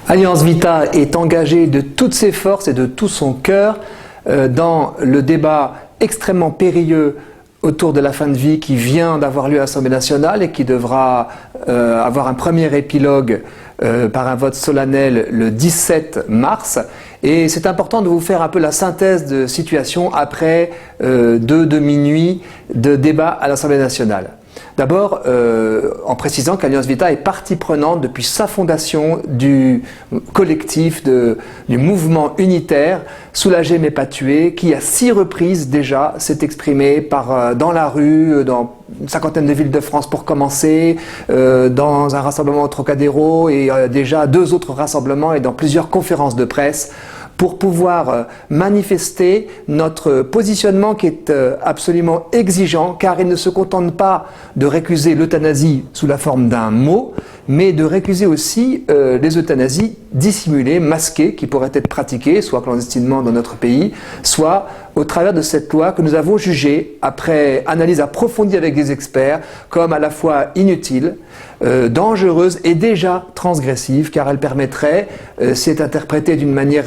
Alliance Vita est engagée de toutes ses forces et de tout son cœur dans le débat extrêmement périlleux autour de la fin de vie qui vient d'avoir lieu à l'Assemblée nationale et qui devra avoir un premier épilogue par un vote solennel le 17 mars. Et c'est important de vous faire un peu la synthèse de situation après deux demi-nuits de débat à l'Assemblée nationale. D'abord, en précisant qu'Alliance Vita est partie prenante depuis sa fondation du collectif, du mouvement unitaire Soulager mais pas tuer, qui à 6 reprises déjà s'est exprimé dans la rue, dans une cinquantaine de villes de France pour commencer, dans un rassemblement au Trocadéro et déjà 2 autres rassemblements et dans plusieurs conférences de presse, pour pouvoir manifester notre positionnement qui est absolument exigeant, car il ne se contente pas de récuser l'euthanasie sous la forme d'un mot, mais de récuser aussi les euthanasies dissimulées, masquées, qui pourraient être pratiquées, soit clandestinement dans notre pays, soit au travers de cette loi que nous avons jugée, après analyse approfondie avec des experts, comme à la fois inutile, dangereuse et déjà transgressive, car elle permettrait, si elle est interprétée d'une manière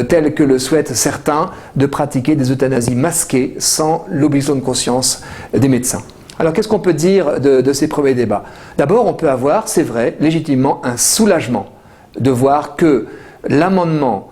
telle que le souhaitent certains, de pratiquer des euthanasies masquées sans l'obligation de conscience des médecins. Alors qu'est-ce qu'on peut dire de ces premiers débats? D'abord, on peut avoir, c'est vrai, légitimement un soulagement de voir que l'amendement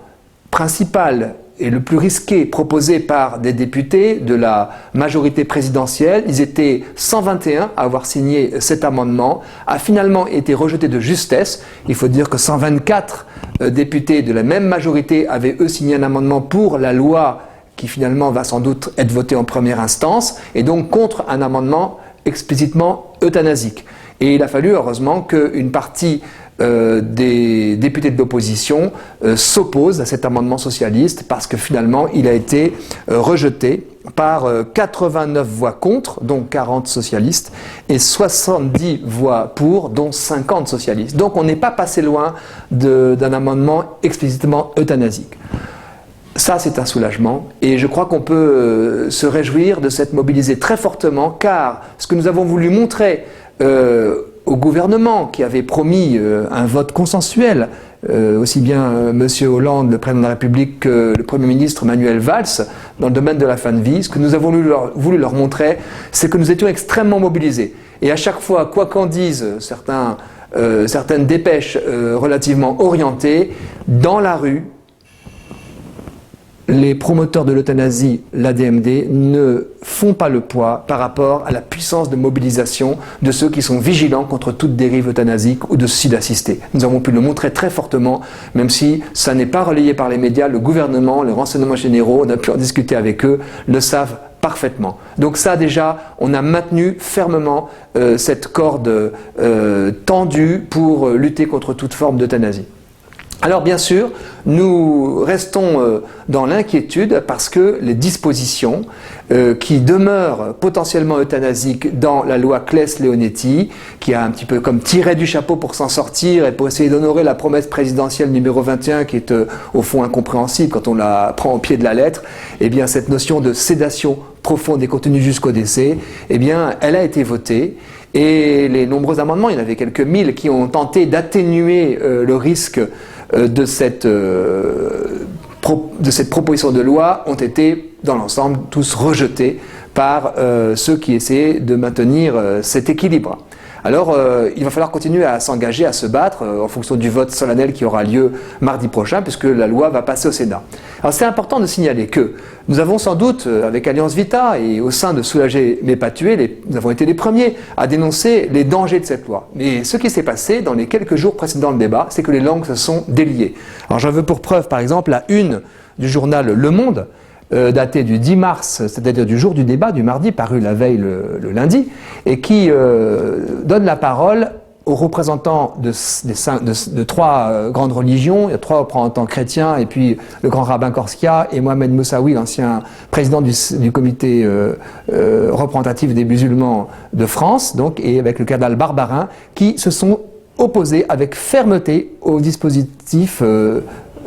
principal et le plus risqué proposé par des députés de la majorité présidentielle, ils étaient 121 à avoir signé cet amendement, a finalement été rejeté de justesse. Il faut dire que 124 députés de la même majorité avaient eux signé un amendement pour la loi qui finalement va sans doute être votée en première instance, et donc contre un amendement explicitement euthanasique. Et il a fallu heureusement qu'une partie des députés de l'opposition s'opposent à cet amendement socialiste, parce que finalement il a été rejeté par 89 voix contre, dont 40 socialistes, et 70 voix pour, dont 50 socialistes. Donc on n'est pas passé loin d'un amendement explicitement euthanasique. Ça, c'est un soulagement, et je crois qu'on peut se réjouir de s'être mobilisé très fortement, car ce que nous avons voulu montrer au gouvernement, qui avait promis un vote consensuel, aussi bien M. Hollande, le président de la République, que le Premier ministre Manuel Valls, dans le domaine de la fin de vie, ce que nous avons voulu leur montrer, c'est que nous étions extrêmement mobilisés. Et à chaque fois, quoi qu'en disent certaines dépêches relativement orientées, dans la rue, les promoteurs de l'euthanasie, l'ADMD, ne font pas le poids par rapport à la puissance de mobilisation de ceux qui sont vigilants contre toute dérive euthanasique ou de suicide assisté. Nous avons pu le montrer très fortement, même si ça n'est pas relayé par les médias, le gouvernement, les renseignements généraux, on a pu en discuter avec eux, le savent parfaitement. Donc ça déjà, on a maintenu fermement cette corde tendue pour lutter contre toute forme d'euthanasie. Alors bien sûr, nous restons dans l'inquiétude parce que les dispositions qui demeurent potentiellement euthanasiques dans la loi Claes-Leonetti, qui a un petit peu comme tiré du chapeau pour s'en sortir et pour essayer d'honorer la promesse présidentielle numéro 21, qui est au fond incompréhensible quand on la prend au pied de la lettre, eh bien cette notion de sédation profonde et continue jusqu'au décès, eh bien elle a été votée. Et les nombreux amendements, il y en avait quelques mille, qui ont tenté d'atténuer le risque de cette proposition de loi ont été, dans l'ensemble, tous rejetés par ceux qui essayaient de maintenir cet équilibre. Alors, il va falloir continuer à s'engager, à se battre en fonction du vote solennel qui aura lieu mardi prochain, puisque la loi va passer au Sénat. Alors, c'est important de signaler que nous avons sans doute, avec Alliance Vita et au sein de Soulager mais pas tuer, nous avons été les premiers à dénoncer les dangers de cette loi. Mais ce qui s'est passé dans les quelques jours précédant le débat, c'est que les langues se sont déliées. Alors, j'en veux pour preuve, par exemple, la une du journal Le Monde, daté du 10 mars, c'est-à-dire du jour du débat, du mardi, paru la veille le lundi, et qui donne la parole aux représentants de 3 grandes religions. Il y a 3 représentants chrétiens, et puis le grand rabbin Korskia et Mohamed Moussaoui, l'ancien président du comité représentatif des musulmans de France, donc, et avec le cardinal Barbarin, qui se sont opposés avec fermeté au dispositif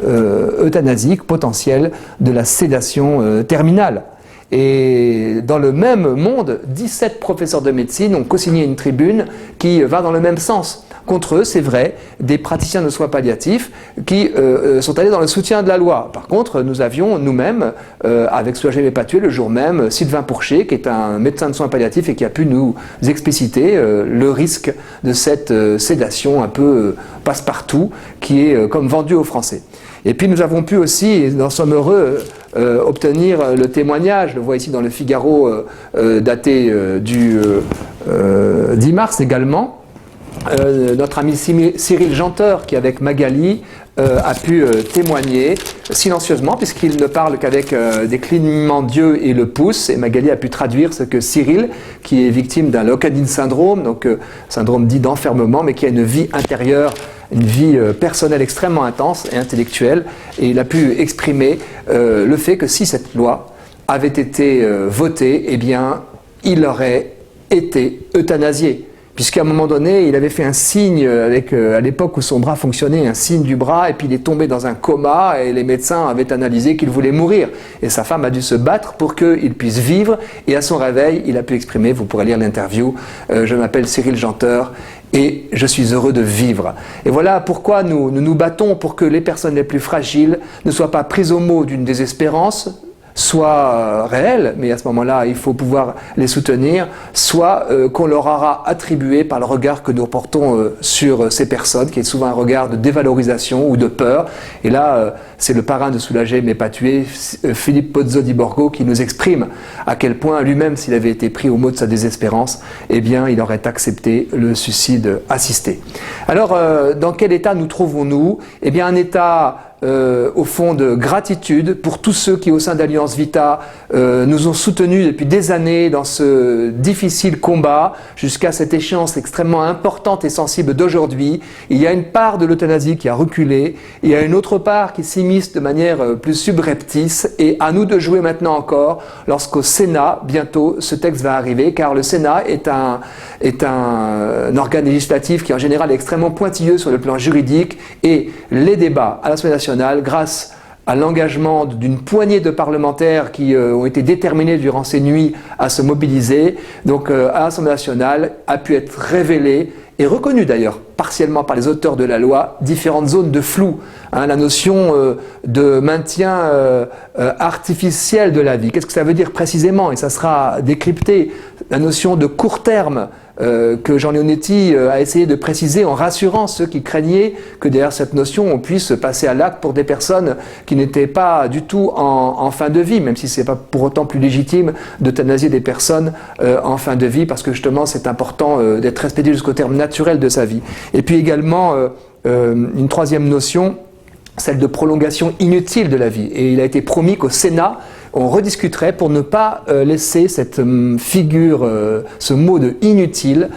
euthanasie potentielle de la sédation terminale. Et dans le même monde, 17 professeurs de médecine ont co-signé une tribune qui va dans le même sens. Contre eux, c'est vrai, des praticiens de soins palliatifs qui sont allés dans le soutien de la loi. Par contre, nous avions nous-mêmes, avec Soulager mais pas tuer, le jour même, Sylvain Pourchet, qui est un médecin de soins palliatifs et qui a pu nous expliciter le risque de cette sédation un peu passe-partout qui est comme vendue aux Français. Et puis nous avons pu aussi, et nous en sommes heureux, obtenir le témoignage, je le vois ici dans le Figaro, daté du 10 mars également, notre ami Cyril Janteur, qui avec Magali a pu témoigner silencieusement, puisqu'il ne parle qu'avec des clignements d'yeux et le pouce, et Magali a pu traduire ce que Cyril, qui est victime d'un lock-in syndrome, donc syndrome dit d'enfermement, mais qui a une vie intérieure, une vie personnelle extrêmement intense et intellectuelle, et il a pu exprimer le fait que si cette loi avait été votée, eh bien, il aurait été euthanasié. Puisqu'à un moment donné, il avait fait un signe, à l'époque où son bras fonctionnait, un signe du bras, et puis il est tombé dans un coma, et les médecins avaient analysé qu'il voulait mourir. Et sa femme a dû se battre pour qu'il puisse vivre, et à son réveil, il a pu exprimer, vous pourrez lire l'interview, je m'appelle Cyril Janteur, et je suis heureux de vivre. Et voilà pourquoi nous nous battons pour que les personnes les plus fragiles ne soient pas prises au mot d'une désespérance, soit réelles, mais à ce moment-là, il faut pouvoir les soutenir, soit qu'on leur aura attribué par le regard que nous portons sur ces personnes, qui est souvent un regard de dévalorisation ou de peur. Et là, c'est le parrain de Soulager mais pas tuer, Philippe Pozzo di Borgo, qui nous exprime à quel point lui-même, s'il avait été pris au mot de sa désespérance, eh bien, il aurait accepté le suicide assisté. Alors, dans quel état nous trouvons-nous? Eh bien, un état au fond de gratitude pour tous ceux qui au sein d'Alliance Vita nous ont soutenus depuis des années dans ce difficile combat jusqu'à cette échéance extrêmement importante et sensible d'aujourd'hui. Il y a une part de l'euthanasie qui a reculé, il y a une autre part qui s'immisce de manière plus subreptice, et à nous de jouer maintenant encore lorsqu'au Sénat bientôt ce texte va arriver, car le Sénat est un organe législatif qui en général est extrêmement pointilleux sur le plan juridique, et les débats à l'Assemblée nationale, grâce à l'engagement d'une poignée de parlementaires qui ont été déterminés durant ces nuits à se mobiliser, donc à l'Assemblée nationale, a pu être révélé et reconnu d'ailleurs partiellement par les auteurs de la loi différentes zones de flou, la notion de maintien artificiel de la vie. Qu'est-ce que ça veut dire précisément? Et ça sera décrypté. La notion de court terme que Jean Leonetti a essayé de préciser en rassurant ceux qui craignaient que derrière cette notion on puisse passer à l'acte pour des personnes qui n'étaient pas du tout en fin de vie, même si ce n'est pas pour autant plus légitime d'euthanasier des personnes en fin de vie, parce que justement c'est important d'être respecté jusqu'au terme naturel de sa vie. Et puis également une troisième notion, celle de prolongation inutile de la vie. Et il a été promis qu'au Sénat, on rediscuterait pour ne pas laisser cette figure, ce mot de inutile,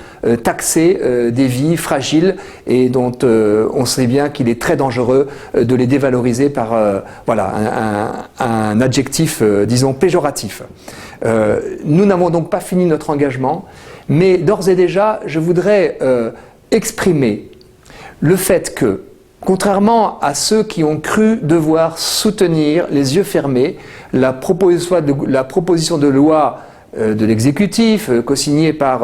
taxer des vies fragiles et dont on sait bien qu'il est très dangereux de les dévaloriser par voilà, un adjectif, disons, péjoratif. Nous n'avons donc pas fini notre engagement, mais d'ores et déjà, je voudrais exprimer le fait que, contrairement à ceux qui ont cru devoir soutenir les yeux fermés la proposition de loi de l'exécutif, co-signée par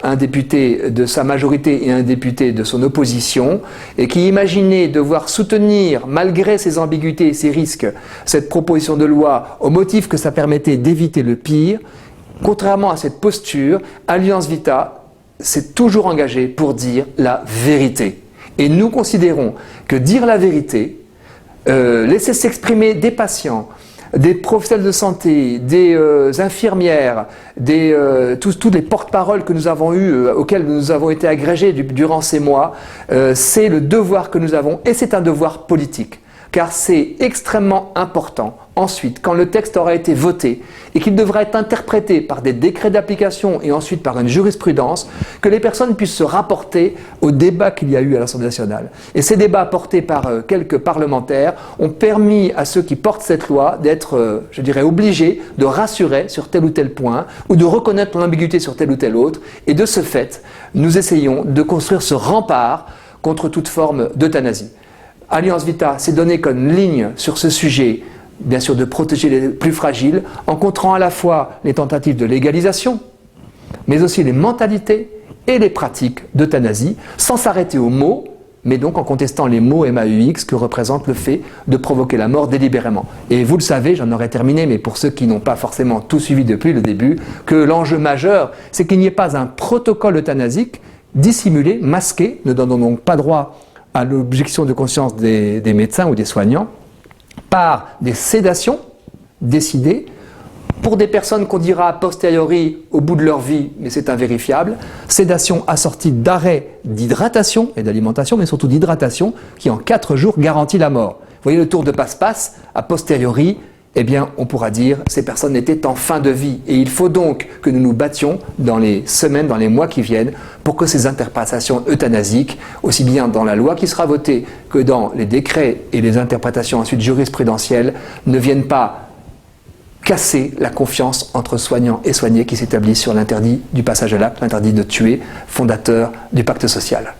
un député de sa majorité et un député de son opposition, et qui imaginaient devoir soutenir, malgré ses ambiguïtés et ses risques, cette proposition de loi au motif que ça permettait d'éviter le pire, contrairement à cette posture, Alliance Vita s'est toujours engagée pour dire la vérité. Et nous considérons que dire la vérité, laisser s'exprimer des patients, des professionnels de santé, des infirmières, tous les porte-paroles que nous avons eus, auxquels nous avons été agrégés durant ces mois, c'est le devoir que nous avons, et c'est un devoir politique. Car c'est extrêmement important, ensuite, quand le texte aura été voté et qu'il devra être interprété par des décrets d'application et ensuite par une jurisprudence, que les personnes puissent se rapporter au débat qu'il y a eu à l'Assemblée nationale. Et ces débats portés par quelques parlementaires ont permis à ceux qui portent cette loi d'être, je dirais, obligés de rassurer sur tel ou tel point ou de reconnaître l'ambiguïté sur tel ou tel autre. Et de ce fait, nous essayons de construire ce rempart contre toute forme d'euthanasie. Alliance Vita s'est donné comme ligne sur ce sujet bien sûr de protéger les plus fragiles, en contrant à la fois les tentatives de légalisation, mais aussi les mentalités et les pratiques d'euthanasie, sans s'arrêter aux mots, mais donc en contestant les mots MAUX que représente le fait de provoquer la mort délibérément. Et vous le savez, j'en aurais terminé, mais pour ceux qui n'ont pas forcément tout suivi depuis le début, que l'enjeu majeur, c'est qu'il n'y ait pas un protocole euthanasique dissimulé, masqué, ne donnant donc pas droit à l'objection de conscience des médecins ou des soignants, par des sédations décidées pour des personnes qu'on dira a posteriori au bout de leur vie, mais c'est invérifiable, sédation assortie d'arrêt d'hydratation et d'alimentation, mais surtout d'hydratation, qui en 4 jours garantit la mort. Vous voyez le tour de passe-passe, a posteriori, eh bien, on pourra dire que ces personnes étaient en fin de vie. Et il faut donc que nous nous battions dans les semaines, dans les mois qui viennent, pour que ces interprétations euthanasiques, aussi bien dans la loi qui sera votée que dans les décrets et les interprétations ensuite jurisprudentielles, ne viennent pas casser la confiance entre soignants et soignés qui s'établit sur l'interdit du passage à l'acte, l'interdit de tuer, fondateur du pacte social.